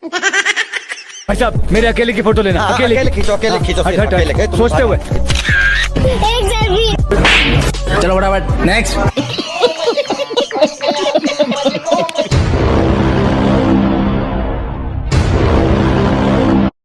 भाई साहब मेरे अकेले की फोटो लेना। अकेले खींचो सोचते हुए। चलो फटाफट नेक्स्ट।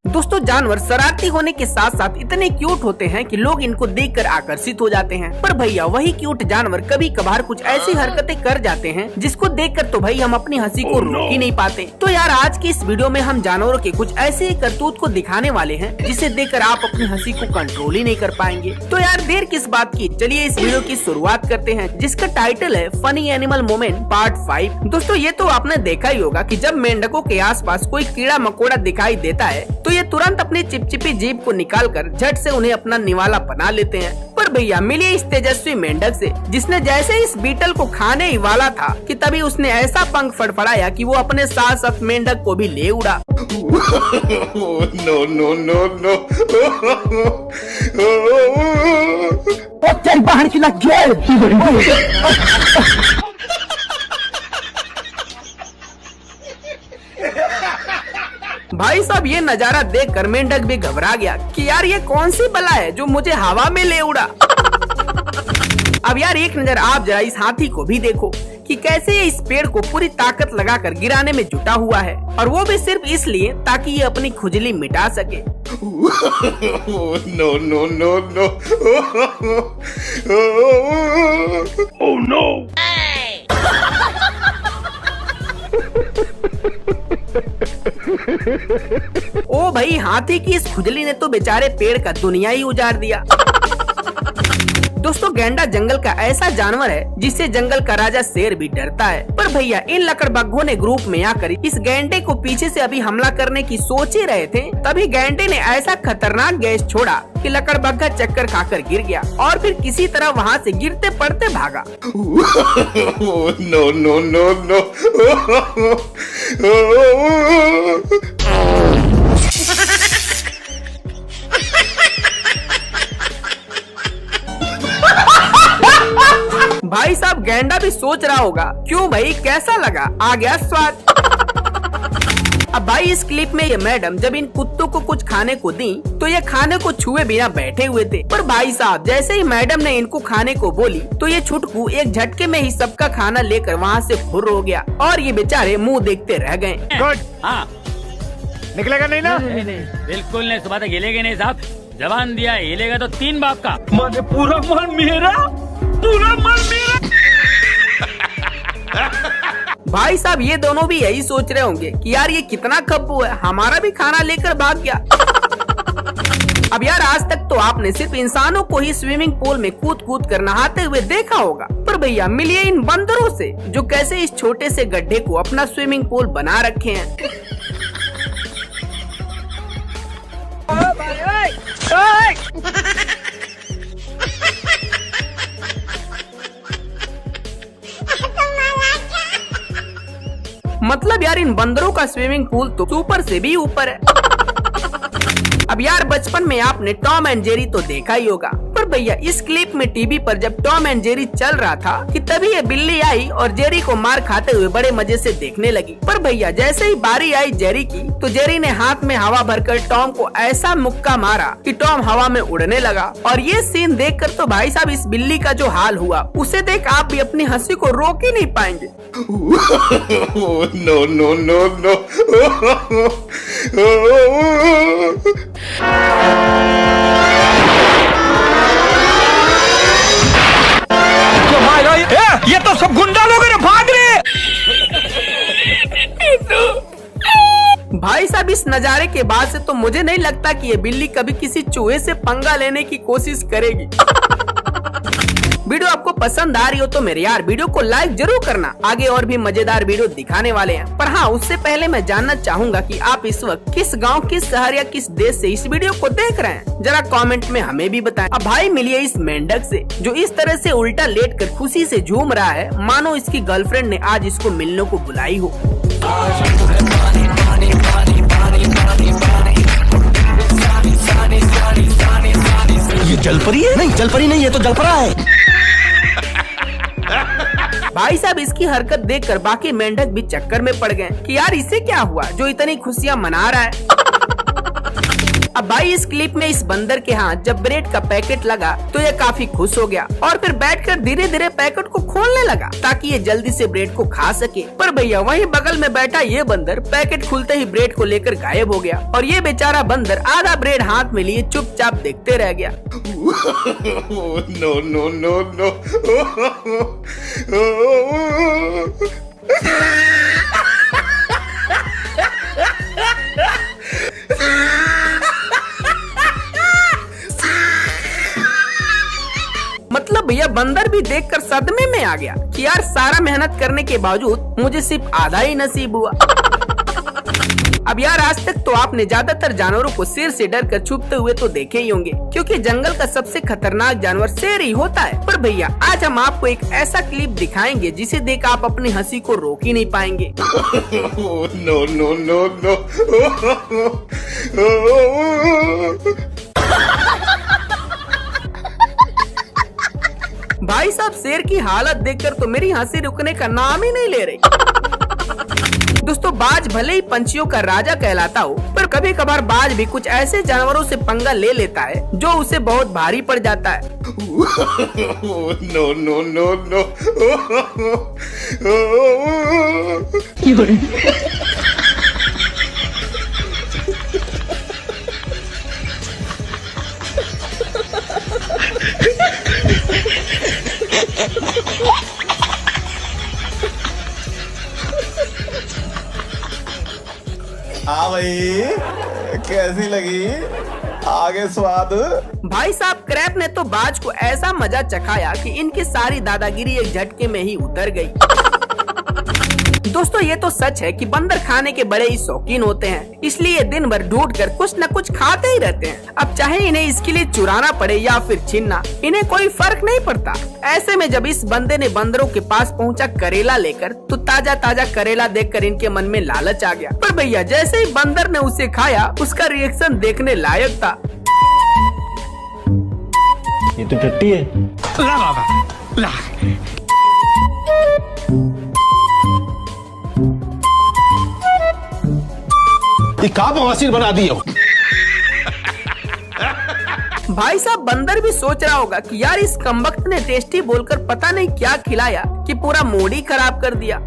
दोस्तों जानवर शरारती होने के साथ साथ इतने क्यूट होते हैं कि लोग इनको देखकर आकर्षित हो जाते हैं। पर भैया वही क्यूट जानवर कभी कभार कुछ ऐसी हरकतें कर जाते हैं जिसको देखकर तो भाई हम अपनी हंसी को रोक ही नहीं पाते। तो यार आज की इस वीडियो में हम जानवरों के कुछ ऐसे करतूत को दिखाने वाले हैं जिसे देखकर आप अपनी हंसी को कंट्रोल ही नहीं कर पाएंगे। तो यार देर किस बात की, चलिए इस वीडियो की शुरुआत करते हैं जिसका टाइटल है फनी एनिमल मोमेंट पार्ट 5। दोस्तों ये तो आपने देखा ही होगा कि जब मेंढकों के आसपास कोई कीड़ा मकोड़ा दिखाई देता है तो ये तुरंत अपनी चिपचिपी जीभ को निकालकर झट से उन्हें अपना निवाला बना लेते हैं। पर भैया मिलिए इस तेजस्वी मेंढक से जिसने जैसे इस बीटल को खाने ही वाला था कि तभी उसने ऐसा पंख फड़फड़ाया कि वो अपने साथ साथ मेंढक को भी ले उड़ा। No no no no. भाई साहब ये नजारा देखकर मेंढक भी घबरा गया कि यार ये कौन सी बला है जो मुझे हवा में ले उड़ा। अब यार एक नजर आप जरा इस हाथी को भी देखो कि कैसे ये इस पेड़ को पूरी ताकत लगाकर गिराने में जुटा हुआ है, और वो भी सिर्फ इसलिए ताकि ये अपनी खुजली मिटा सके। No no no no. Oh no. ओ भाई हाथी की इस खुजली ने तो बेचारे पेड़ का दुनिया ही उजाड़ दिया। दोस्तों गैंडा जंगल का ऐसा जानवर है जिससे जंगल का राजा शेर भी डरता है। पर भैया इन लकड़बग्घों ने ग्रुप में आकर इस गैंडे को पीछे से अभी हमला करने की सोच ही रहे थे, तभी गैंडे ने ऐसा खतरनाक गैस छोड़ा कि लकड़बग्घा चक्कर खाकर गिर गया और फिर किसी तरह वहाँ से गिरते पड़ते भागा। No no no no. भाई साहब गैंडा भी सोच रहा होगा क्यों भाई कैसा लगा, आ गया स्वाद। अब भाई इस क्लिप में ये मैडम जब इन कुत्तों को कुछ खाने को दी तो ये खाने को छुए बिना बैठे हुए थे। पर भाई साहब जैसे ही मैडम ने इनको खाने को बोली तो ये छुटकू एक झटके में ही सबका खाना लेकर वहाँ से फुर्र हो गया और ये बेचारे मुंह देखते रह गए। गुड। हाँ निकलेगा नहीं ना? नहीं बिल्कुल नहीं, सुबह तक हिलेगा नहीं साहब। जवान दिया हिलेगा तो 3 बाप का। माने पूरा माल मेरा, पूरा माल मेरा। भाई साहब ये दोनों भी यही सोच रहे होंगे कि यार ये कितना खप्पू है, हमारा भी खाना लेकर भाग गया। अब यार आज तक तो आपने सिर्फ इंसानों को ही स्विमिंग पूल में कूद कूद कर नहाते हुए देखा होगा, पर भैया मिलिए इन बंदरों से जो कैसे इस छोटे से गड्ढे को अपना स्विमिंग पूल बना रखे हैं। मतलब यार इन बंदरों का स्विमिंग पूल तो ऊपर से भी ऊपर है। अब यार बचपन में आपने टॉम एंड जेरी तो देखा ही होगा, पर भैया इस क्लिप में टीवी पर जब टॉम एंड जेरी चल रहा था कि तभी ये बिल्ली आई और जेरी को मार खाते हुए बड़े मजे से देखने लगी। पर भैया जैसे ही बारी आई जेरी की तो जेरी ने हाथ में हवा भरकर टॉम को ऐसा मुक्का मारा कि टॉम हवा में उड़ने लगा। और ये सीन देखकर तो भाई साहब इस बिल्ली का जो हाल हुआ उसे देख आप भी अपनी हंसी को रोक ही नहीं पाएंगे। No no no no. ये तो सब गुंडा लोग हैं, भाग रहे। भाई साहब इस नजारे के बाद से तो मुझे नहीं लगता कि ये बिल्ली कभी किसी चूहे से पंगा लेने की कोशिश करेगी। वीडियो आपको पसंद आ रही हो तो मेरे यार वीडियो को लाइक जरूर करना, आगे और भी मजेदार वीडियो दिखाने वाले हैं। पर हाँ उससे पहले मैं जानना चाहूंगा कि आप इस वक्त किस गांव, किस शहर या किस देश से इस वीडियो को देख रहे हैं, जरा कमेंट में हमें भी बताएं। अब भाई मिलिए इस मेंढक से जो इस तरह से उल्टा लेटकर खुशी से झूम रहा है मानो इसकी गर्लफ्रेंड ने आज इसको मिलने को बुलाई हो। ये जलपरी है? नहीं जलपरी नहीं, ये तो जलपरा है। भाई साहब इसकी हरकत देखकर बाकी मेंढक भी चक्कर में पड़ गए कि यार इसे क्या हुआ जो इतनी खुशियाँ मना रहा है। अब भाई इस क्लिप में इस बंदर के हाथ जब ब्रेड का पैकेट लगा तो ये काफी खुश हो गया और फिर बैठकर धीरे धीरे पैकेट को खोलने लगा ताकि ये जल्दी से ब्रेड को खा सके। पर भैया वहीं बगल में बैठा ये बंदर पैकेट खुलते ही ब्रेड को लेकर गायब हो गया और ये बेचारा बंदर आधा ब्रेड हाथ में लिए चुपचाप देखते रह गया। No, no, no, no. मतलब भैया बंदर भी देखकर सदमे में आ गया कि यार सारा मेहनत करने के बावजूद मुझे सिर्फ आधा ही नसीब हुआ। अब यार आज तक तो आपने ज्यादातर जानवरों को शेर से डर कर छुपते हुए तो देखे ही होंगे क्योंकि जंगल का सबसे खतरनाक जानवर शेर ही होता है। पर भैया आज हम आपको एक ऐसा क्लिप दिखाएंगे जिसे देख आप अपनी हंसी को रोक ही नहीं पाएंगे। No, no, no, no. भाई साहब शेर की हालत देखकर तो मेरी हंसी रुकने का नाम ही नहीं ले रही। दोस्तों बाज भले ही पंछियों का राजा कहलाता हो पर कभी कभार बाज भी कुछ ऐसे जानवरों से पंगा ले लेता है जो उसे बहुत भारी पड़ जाता है। No, no, no, no. हाँ भाई कैसी लगी आगे स्वाद। भाई साहब क्रैप ने तो बाज को ऐसा मजा चखाया कि इनकी सारी दादागिरी एक झटके में ही उतर गई। दोस्तों ये तो सच है कि बंदर खाने के बड़े ही शौकीन होते हैं, इसलिए दिन भर ढूंढ कर कुछ न कुछ खाते ही रहते हैं। अब चाहे इन्हें इसके लिए चुराना पड़े या फिर छीनना, इन्हें कोई फर्क नहीं पड़ता। ऐसे में जब इस बंदे ने बंदरों के पास पहुंचा करेला लेकर तो ताजा ताजा करेला देखकर इनके मन में लालच आ गया। पर भैया जैसे ही बंदर ने उसे खाया उसका रिएक्शन देखने लायक था। ये तो टट्टी है। ला बाबा ला। ये कहाँ बवासीर बना दिए हो। भाई साहब बंदर भी सोच रहा होगा कि यार इस कमबख्त ने टेस्टी बोलकर पता नहीं क्या खिलाया कि पूरा मूड ही खराब कर दिया।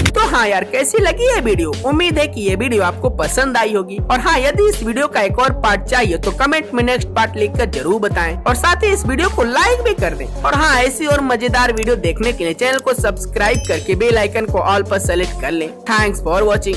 तो हाँ यार कैसी लगी ये वीडियो? उम्मीद है कि ये वीडियो आपको पसंद आई होगी। और हाँ यदि इस वीडियो का एक और पार्ट चाहिए तो कमेंट में नेक्स्ट पार्ट लिखकर जरूर बताएं और साथ ही इस वीडियो को लाइक भी कर दें। और हाँ ऐसी और मजेदार वीडियो देखने के लिए चैनल को सब्सक्राइब करके बेल आइकन को ऑल पर सेलेक्ट कर लें। Thanks for watching.